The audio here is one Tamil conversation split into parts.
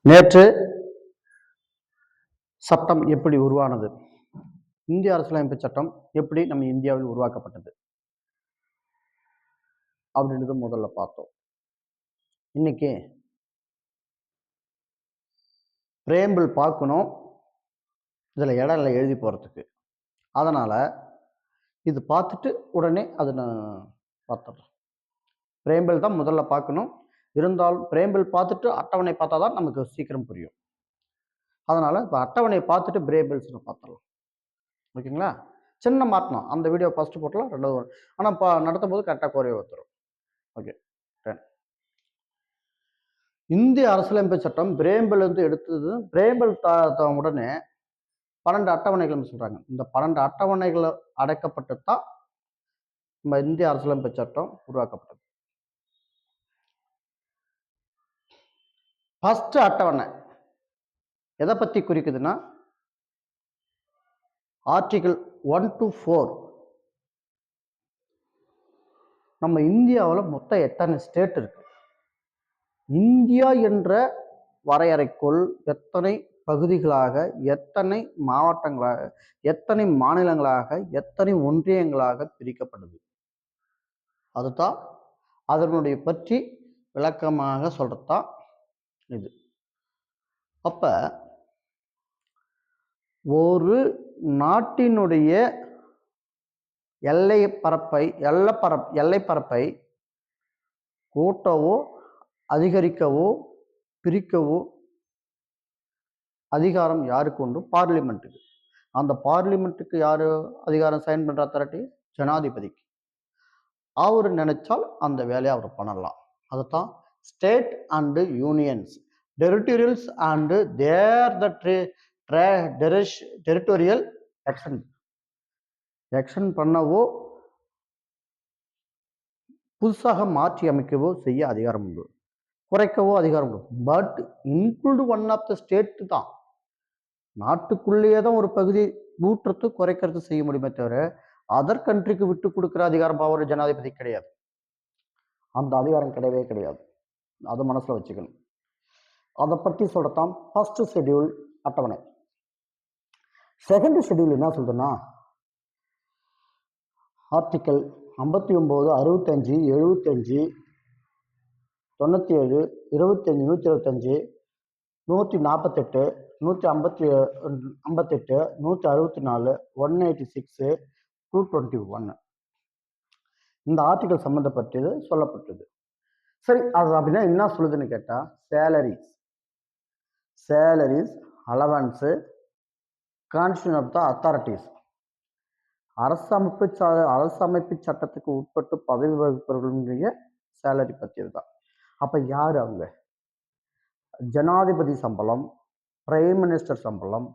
நேற்று சட்டம் எப்படி உருவானது, இந்திய அரசியலமைப்பு சட்டம் எப்படி நம்ம இந்தியாவில் உருவாக்கப்பட்டது அப்படின்றது முதல்ல பார்த்தோம். இன்னைக்கு பிரேம்பிள் பார்க்கணும், இதில் இடம் இல்லை எழுதி போகிறதுக்கு. அதனால் இது பார்த்துட்டு உடனே அதை நான் பார்த்துட்றேன். பிரேம்பிள் தான் முதல்ல பார்க்கணும். இருந்தாலும் பிரேம்பிள் பார்த்துட்டு அட்டவணை பார்த்தா தான் நமக்கு சீக்கிரம் புரியும். அதனால் இப்போ அட்டவணையை பார்த்துட்டு பிரேம்பிள்ஸ் பார்த்துடலாம். ஓகேங்களா? சின்ன மாற்றணும். அந்த வீடியோ ஃபஸ்ட்டு போட்டலாம், ரெண்டாவது வரும். ஆனால் இப்போ நடத்தும் போது கரெக்டாக குறைய வந்துடும். ஓகே. இந்திய அரசியலமைப்பு சட்டம் பிரேம்பிள் வந்து எடுத்தது. பிரேம்பிள் உடனே 12 அட்டவணைகள் சொல்றாங்க. இந்த 12 அட்டவணைகள் அடைக்கப்பட்டு தான் நம்ம இந்திய அரசியலமைப்பு சட்டம் உருவாக்கப்பட்டது. ஃபர்ஸ்ட் அட்டவணை எதை பத்தி குறிக்குதுன்னா, ஆர்டிகிள் 1 to 4. நம்ம இந்தியாவில் மொத்தம் எத்தனை ஸ்டேட் இருக்கு, இந்தியா என்ற வரையறைக்குள் எத்தனை பகுதிகளாக, எத்தனை மாவட்டங்களாக, எத்தனை மாநிலங்களாக, எத்தனை ஒன்றியங்களாக பிரிக்கப்படுது, அதுதான் அதனுடைய பற்றி விளக்கமாக சொல்றதுதான் இது. அப்ப ஒரு நாட்டினுடைய எல்லை பரப்பை கூட்டவோ அதிகரிக்கவோ பிரிக்கவோ அதிகாரம் யாருக்கு உண்டு? பார்லிமெண்ட்டுக்கு. அந்த பார்லிமெண்ட்டுக்கு யாரு அதிகாரம் சைன் பண்ற அத்தாரிட்டி? ஜனாதிபதிக்கு. அவர் நினைச்சால் அந்த வேலையை அவர் பண்ணலாம். அதுதான் state and unions, territorials and their the territorial extent பண்ணவோ புதுசாக மாற்றி அமைக்கவோ செய்ய அதிகாரம் உண்டு, குறைக்கவோ அதிகாரம் உண்டு. But include one of the state தான். நாட்டுக்குள்ளேயே தான் ஒரு பகுதி ஊற்றுறது குறைக்கிறது செய்ய முடியுமே தவிர அதர் கண்ட்ரிக்கு விட்டு கொடுக்குற அதிகாரம் பவர் ஜனாதிபதி கிடையாது. அந்த அதிகாரம் கிடையவே கிடையாது. அதை மனசுல வச்சுக்கணும். அதை பற்றி சொல்றதான் ஃபர்ஸ்ட் ஷெட்யூல் அட்டவணை. செகண்ட் ஷெட்யூல் என்ன சொல்றதுன்னா, ஆர்டிக்கல் 59, 65, 75, 97, 25, 125, 148, 158, 164, 186, 221 இந்த ஆர்டிக்கல் சம்பந்தப்பட்டது சொல்லப்பட்டது. சரி, அது அப்படின்னா என்ன சொல்லுதுன்னு கேட்டா, salaries allowance constitution of the authorities, அரசமைப்பு சட்டத்துக்கு உட்பட்டு பதவி வகிப்பவர்களுடைய சேலரி பற்றி தான். அப்ப யாரு அவங்க? ஜனாதிபதி சம்பளம், பிரைம் மினிஸ்டர் சம்பளம்,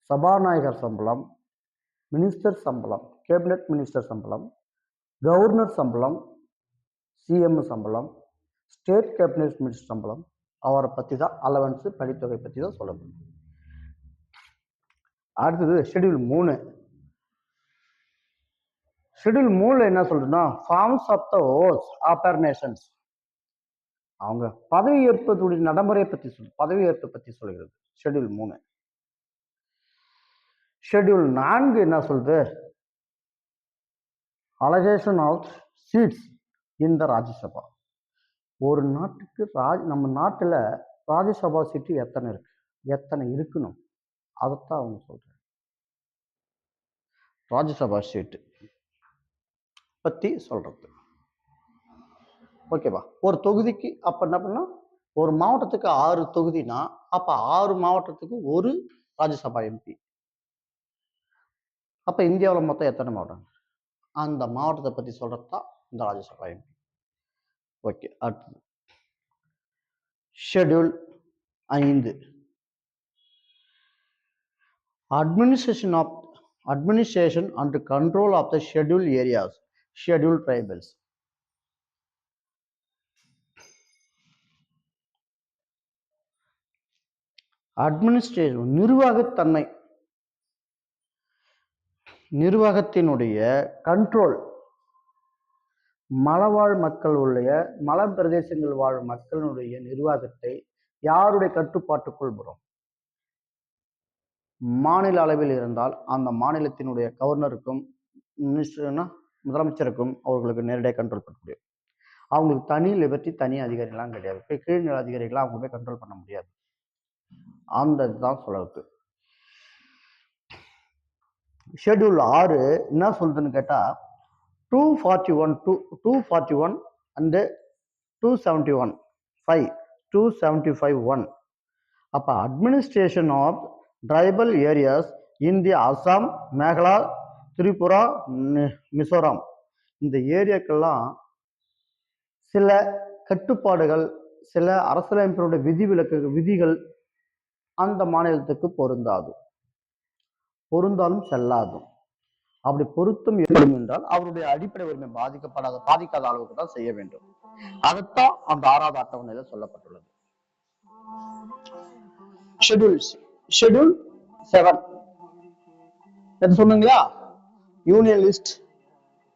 சபாநாயகர் சம்பளம், மினிஸ்டர் சம்பளம், கேபினட் மினிஸ்டர் சம்பளம், கவர்னர் சம்பளம், சிஎம் சம்பளம், ஸ்டேட் கேபினட் மினிஸ்டர் சம்பளம், அவரை பற்றி தான் அலவன்ஸு படித்தொகை பற்றி தான் சொல்லப்படும். அடுத்தது ஷெட்யூல் 3. ஷெட்யூல் 3 என்ன சொல்றதுன்னா, forms of the oaths of nations, அவங்க பதவி ஏற்பதுடைய நடைமுறையை பற்றி பதவியேற்பு பற்றி சொல்கிறது ஷெட்யூல் 3. ஷெட்யூல் 4 என்ன சொல்றது? அலகேஷன் ஆஃப் சீட்ஸ் இன் த ராஜ்யசபா. ஒரு நாட்டுக்கு நம்ம நாட்டில் ராஜ்யசபா சீட்டு எத்தனை இருக்கு, எத்தனை இருக்கணும், அதைத்தான் அவங்க சொல்றாங்க. ராஜ்யசபா சீட்டு பத்தி சொல்றது. ஓகேவா? ஒரு தொகுதிக்கு அப்ப என்ன பண்ணா, ஒரு மாவட்டத்துக்கு 6 தொகுதினா அப்ப 6 மாவட்டத்துக்கு ஒரு ராஜ்யசபா எம்பி. அப்ப இந்தியாவில் மொத்தம் எத்தனை மாவட்டம், அந்த மாவட்டத்தை பத்தி சொல்றதுதான் இந்த ராஜ்யசபா எம்பி. ஓகே. அடுத்தது schedule 5, administration and control of the scheduled areas, scheduled tribals. Administration நிர்வாகத்தன்மை, நிர்வாகத்தினுடைய கண்ட்ரோல், மலைவாழ் மக்கள் உள்ள மலை பிரதேசங்கள் வாழும் மக்களுடைய நிர்வாகத்தை யாருடைய கட்டுப்பாட்டுக்குள் வரும்? மாநில அளவில் இருந்தால் அந்த மாநிலத்தினுடைய கவர்னருக்கும் முதலமைச்சருக்கும் அவர்களுக்கு நேரடியாக கண்ட்ரோல் பண்ண முடியும். அவங்களுக்கு தனி லிபர்ட்டி, தனி அதிகாரிலாம் கிடையாது. கீழ்நிலை அதிகாரிகளாம் அவங்க போய் கண்ட்ரோல் பண்ண முடியாது. அந்த இதுதான் சொல்லவுக்கு. ஷெட்யூல் 6 என்ன சொல்றதுன்னு கேட்டா 241 அண்ட் 271 5 275 அப்ப administration of tribal areas India, Assam, Meghalaya, Tripura, Mizoram இந்த ஏரியாக்கெல்லாம் சில கட்டுப்பாடுகள், சில அரசியலமைப்பினுடைய விதிகள் அந்த மாநிலத்துக்கு பொருந்தாலும் செல்லாது. அப்படி பொருத்தம் ஏற்படும் என்றால் அவருடைய அடிப்படை உரிமை பாதிக்காத அளவுக்கு தான் செய்ய வேண்டும். அதைத்தான் அந்த 6வது அட்டவணையில சொல்லப்பட்டுள்ளது. ஷெட்யூல் 7 என்ன சொன்னீங்களா? Union list,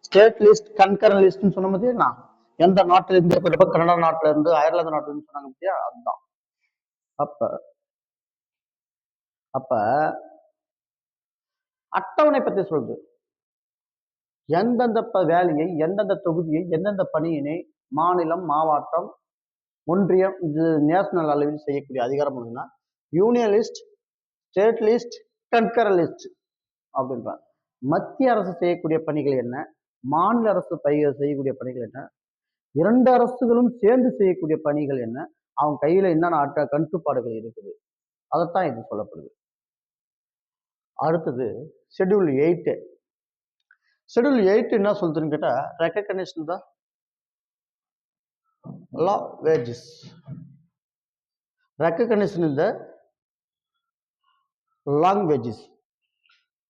state list, concurrent லிஸ்ட்னு சொன்ன மாதிரியா? எந்த நாட்டில இருந்து, கனடா நாட்டில இருந்து, அயர்லாந்து நாட்டில இருந்து சொன்னாங்க பத்தியா? அதுதான். அப்ப அட்டவணை பத்தி சொல்றது எந்தெந்த வேலையை, எந்தெந்த தொகுதியை, எந்தெந்த பணியினை மாநிலம், மாவட்டம், ஒன்றியம், இது நேஷனல் அளவில் செய்யக்கூடிய அதிகாரம் என்னன்னா union list, state list, concurrent list அப்படின்றாங்க. மத்திய அரசு செய்யக்கூடிய பணிகள் என்ன, மாநில அரசு செய்யக்கூடிய பணிகள் என்ன, 2 அரசுகளும் சேர்ந்து செய்யக்கூடிய பணிகள் என்ன, அவங்க கையில என்னென்ன கட்டுப்பாடுகள் இருக்குது, அதைத்தான் இது சொல்லப்படுது. அடுத்தது ஷெட்யூல் 8. ஷெட்யூல் 8 என்ன சொல்றதுன்னு கேட்டா ரெகக்னிஷன் த லா வேஜஸ், ரெகக்னிஷன் இந்த லாங்குவேஜஸ்,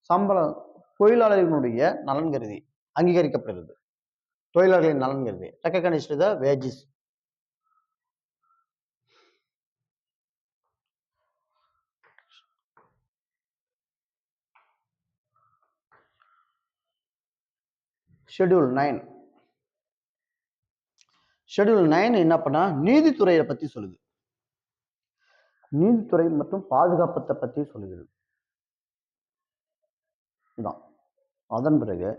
சம்பளம் தொழிலாளர்களுடைய நலன் கருதி அங்கீகரிக்கப்படுகிறது. தொழிலாளர்களின் நலன் கருதி ரெகக்னிஷன் த வேஜஸ். ஷெட்யூல் 9. ஷெட்யூல் 9 என்ன பண்ணா நீதித்துறையை பத்தி சொல்லுது. நீதித்துறை மற்றும் பாதுகாப்பத்தை பத்தி சொல்லுகிறது. அதன் பிறகு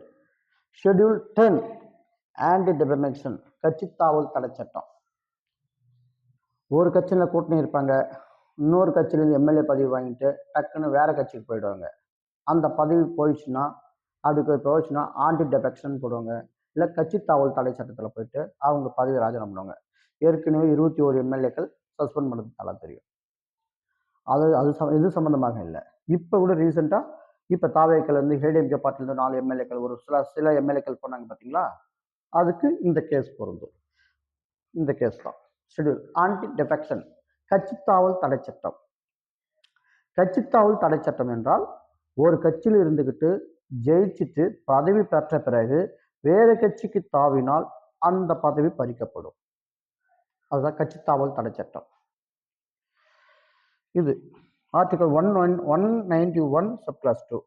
ஷெட்யூல் 10 ஆன்டி டிஃபமேஷன், கட்சித்தாவல் தடை சட்டம். ஒரு கட்சியில கூட்டணி இருப்பாங்க, இன்னொரு கட்சியிலேருந்து எம்எல்ஏ பதவி வாங்கிட்டு டக்குன்னு வேற கட்சிக்கு போயிடுவாங்க. அந்த பதவி போயிடுச்சுன்னா அதுக்கு போயிடுச்சுன்னா ஆன்டி டெபெக்ஷன் போடுவாங்க, இல்லை கட்சித்தாவல் தடை சட்டத்தில் போயிட்டு அவங்க பதவி ராஜினாமா பண்ணுவாங்க. ஏற்கனவே 21 எம்எல்ஏக்கள் சஸ்பெண்ட் பண்ணதுனால தெரியும். இது சம்பந்தமாக இல்லை. இப்போ கூட ரீசெண்டாக இப்போ தாவேக்கலேருந்து ஏடிஎம்கே பார்ட்டிலேருந்து 4 எம்எல்ஏக்கள், ஒரு சில எம்எல்ஏக்கள் போனாங்க பார்த்தீங்களா, அதுக்கு இந்த கேஸ் பொருந்தும். இந்த கேஸ் தான் ஷெட்யூல் ஆன்டி டெஃபெக்ஷன், கட்சித்தாவல் தடை சட்டம். கட்சித்தாவல் தடை சட்டம் என்றால் ஒரு கட்சியில் இருந்துகிட்டு ஜெயிச்சுட்டு பதவி பெற்ற பிறகு வேறு கட்சிக்கு தாவினால் அந்த பதவி பறிக்கப்படும். அதுதான் கட்சித்தாவல் தடை சட்டம். இது ஆர்டிகல் 191 சப்கிளாஸ் 2.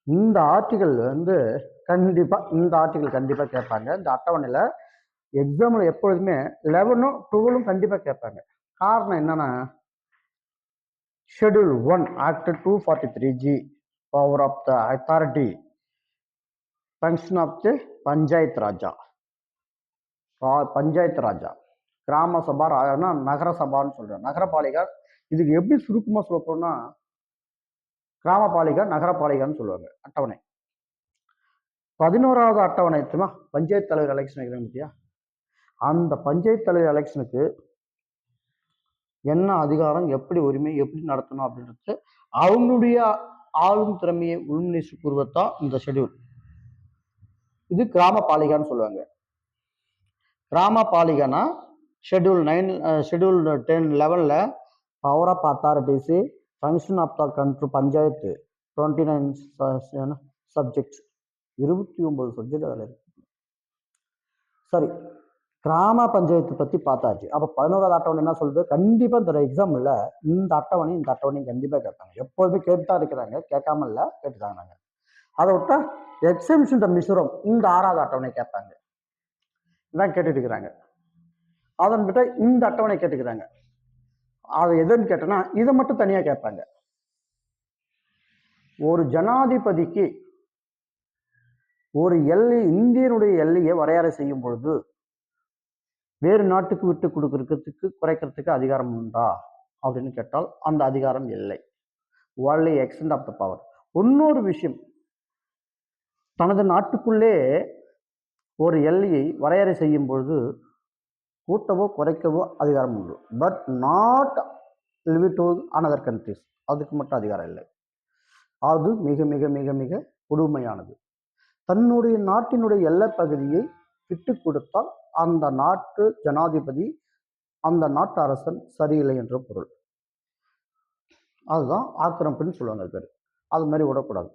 இந்த ஆர்டிகல் கண்டிப்பா கேட்பாங்க. இந்த அட்டவணையில எக்ஸாம்ல எப்பொழுதுமே 11ம் 12ம் கண்டிப்பா கேட்பாங்க. காரணம் என்னன்னா schedule 1 act 243G power of the authority function of the panchayat raj, gram sabha, நகர சபான்னு சொல்றேன், நகரபாலிகா. இதுக்கு எப்படி சுருக்கமா சொல்ல போனா கிராமபாலிகா, நகரபாலிகான்னு சொல்லுவாங்க. அட்டவணை 11வது அட்டவணை பஞ்சாயத்து தலைவர் எலெக்ஷன் வைக்கிறாங்க பத்தியா, அந்த பஞ்சாயத்து தலைவர் எலெக்ஷனுக்கு என்ன அதிகாரம், எப்படி உரிமை, எப்படி நடத்தணும் அப்படின்றது அவங்களுடைய ஆளும் திறமையை உள்நீச்சு கூறுவதுதான் இந்த ஷெட்யூல். இது கிராம பாலிகான்னு சொல்லுவாங்க. கிராம பாலிகானா ஷெட்யூல் 10 லெவல்ல power of authorities, function of the control, panchayat 29 subjects, 29 subject அதில் இருக்கு. சரி, கிராம பஞ்சாயத்து பத்தி பார்த்தாச்சு. அப்ப 11வது அட்டவணை என்ன சொல்றது? கண்டிப்பா இந்த எக்ஸாம்ல இந்த அட்டவணையும் கண்டிப்பா கேட்பாங்க. எப்போதுமே கேட்டுதான் இருக்கிறாங்க, கேட்காம இல்ல, கேட்டுதாங்க. அதை விட்டா எக்ஸம்ஷன் மிசோரம் இந்த 6வது அட்டவணை கேட்பாங்க, இதான் கேட்டுட்டு இருக்கிறாங்க. அதன் கிட்ட இந்த அட்டவணை கேட்டுக்கிறாங்க. அது எதுன்னு கேட்டனா இதை மட்டும் தனியா கேட்பாங்க. ஒரு ஜனாதிபதிக்கு ஒரு எல்லை, இந்தியனுடைய எல்லையை வரையறை செய்யும் பொழுது வேறு நாட்டுக்கு விட்டு கொடுக்கறதுக்கு குறைக்கிறதுக்கு அதிகாரம் உண்டா அப்படின்னு கேட்டால் அந்த அதிகாரம் இல்லை. only extent of the power. இன்னொரு விஷயம், தனது நாட்டுக்குள்ளே ஒரு எல்லையை வரையறை செய்யும் பொழுது கூட்டவோ குறைக்கவோ அதிகாரம் உண்டு. But not live to another countries, அதுக்கு மட்டும் அதிகாரம் இல்லை. அது மிக மிக மிக மிக கொடுமையானது. தன்னுடைய நாட்டினுடைய எல்லை பகுதியை விட்டு கொடுத்தால் அந்த நாட்டு ஜனாதிபதி, அந்த நாட்டு அரசன் சரியில்லை என்ற பொருள். அதுதான் ஆக்கிரமிப்புன்னு சொல்லுவாங்க பேர். அது மாதிரி விடக்கூடாது.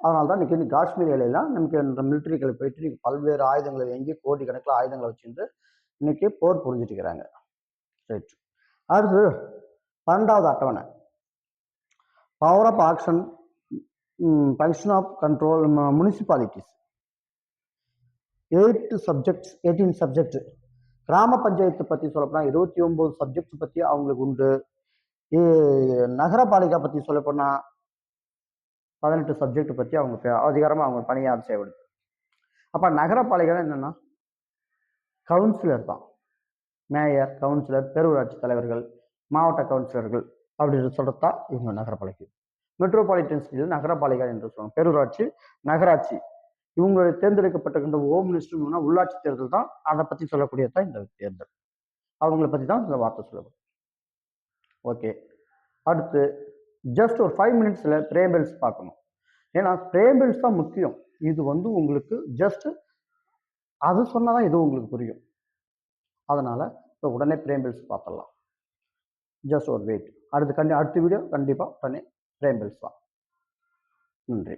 அதனால தான் இன்னைக்கு காஷ்மீர் எல்லையெல்லாம் நமக்கு இந்த மிலிட்டரிகளை போயிட்டு இன்னைக்கு பல்வேறு ஆயுதங்களை வாங்கி கோடிக்கணக்கில் ஆயுதங்களை வச்சுருந்து இன்னைக்கு போர் புரிஞ்சுட்டு இருக்கிறாங்க. ரைட். அடுத்து 12வது அட்டவணை, power of action, function of control municipalities. 18 subject. கிராம பஞ்சாயத்து பற்றி சொல்லப்போனால் 29 சப்ஜெக்ட் பற்றி அவங்களுக்கு உண்டு. நகரபாலிகா பற்றி சொல்லப்போனால் 18 சப்ஜெக்ட் பற்றி அவங்க அதிகாரமாக அவங்க பணியாற்ற செய்யப்படுது. அப்போ நகரப்பாலிகை என்னன்னா கவுன்சிலர் தான், மேயர், கவுன்சிலர், பேரூராட்சி தலைவர்கள், மாவட்ட கவுன்சிலர்கள் அப்படின்னு சொல்றதா இவங்க நகரப்பாலிகை. மெட்ரோபாலிட்டன் சிட்டியில் நகரப்பாலிகை என்று சொல்லுவாங்க. பேரூராட்சி, நகராட்சி இவங்களுடைய தேர்ந்தெடுக்கப்பட்ட ஹோம் மினிஸ்டர் உள்ளாட்சி தேர்தல் தான், அதை பற்றி சொல்லக்கூடியதான் இந்த தேர்தல். அவங்களை பற்றி தான் இந்த வார்த்தை சொல்லப்படும். ஓகே. அடுத்து ஜஸ்ட் ஒரு 5 மினிட்ஸில் பிரேபிள்ஸ் பார்க்கணும். ஏன்னா பிரேபிள்ஸ் தான் முக்கியம். இது உங்களுக்கு ஜஸ்ட் அது சொன்னாதான் இது உங்களுக்கு புரியும். அதனால இப்போ உடனே பிரேபிள்ஸ் பார்த்துடலாம். ஜஸ்ட் ஒரு வெயிட். அடுத்த வீடியோ கண்டிப்பாக உடனே பிரேபிள்ஸ் தான். நன்றி.